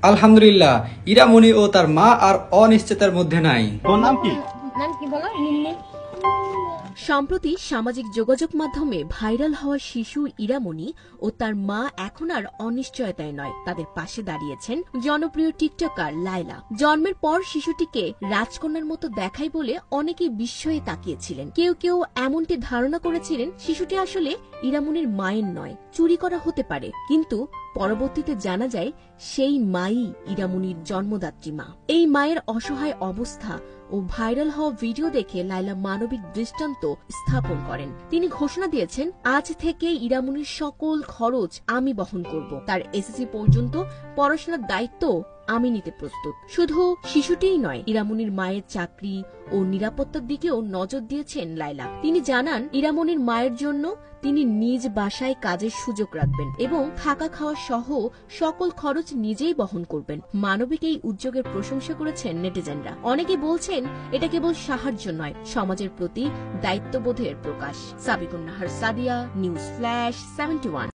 আলহামদুলিল্লাহ, ইরামণি ও তার মা আর অনিশ্চয়তার মধ্যে নাই। তোর নাম কি? সম্প্রতি সামাজিক যোগাযোগ মাধ্যমে ভাইরাল হওয়া শিশু ইরামণি ও তার মা এখন আর অনিশ্চয়তায় নয়, তাদের পাশে দাঁড়িয়েছেন জনপ্রিয় টিকটকার লায়লা। জন্মের পর শিশুটিকে রাজকন্যার মতো দেখায় বলে অনেকেই বিস্ময়ে তাকিয়েছিলেন। কেউ কেউ এমনটি ধারণা করেছিলেন শিশুটি আসলে ইরামণির মায়ের নয়, চুরি করা হতে পারে, কিন্তু পরবর্তীতে জানা যায় সেই মাই ইরামণির জন্মদাত্রী মা। এই মায়ের অসহায় অবস্থা ও ভাইরাল হওয়া ভিডিও দেখে লায়লা মানবিক দৃষ্টান্ত স্থাপন করেন। তিনি ঘোষণা দিয়েছেন, আজ থেকে ইরামণির সকল খরচ আমি বহন করব, তার এসএসসি পর্যন্ত পড়াশোনার দায়িত্ব আমি নিতে প্রস্তুত। শুধু শিশুটিই নয়, ইরামণির মায়ের চাকরি ও নিরাপত্তার দিকেও নজর দিয়েছেন লায়লা। তিনি জানান, ইরামণির মায়ের জন্য তিনি নিজ বাসায় কাজের সুযোগ রাখবেন এবং থাকা খাওয়া সহ সকল খরচ নিজেই বহন করবেন। মানবিক এই উদ্যোগের প্রশংসা করেছেন নেটিজেনরা। অনেকে বলছেন এটা কেবল সাহায্য নয়, সমাজের প্রতি দায়িত্ববোধের প্রকাশ। Sabikun Nahar, Sadia, news flash 71।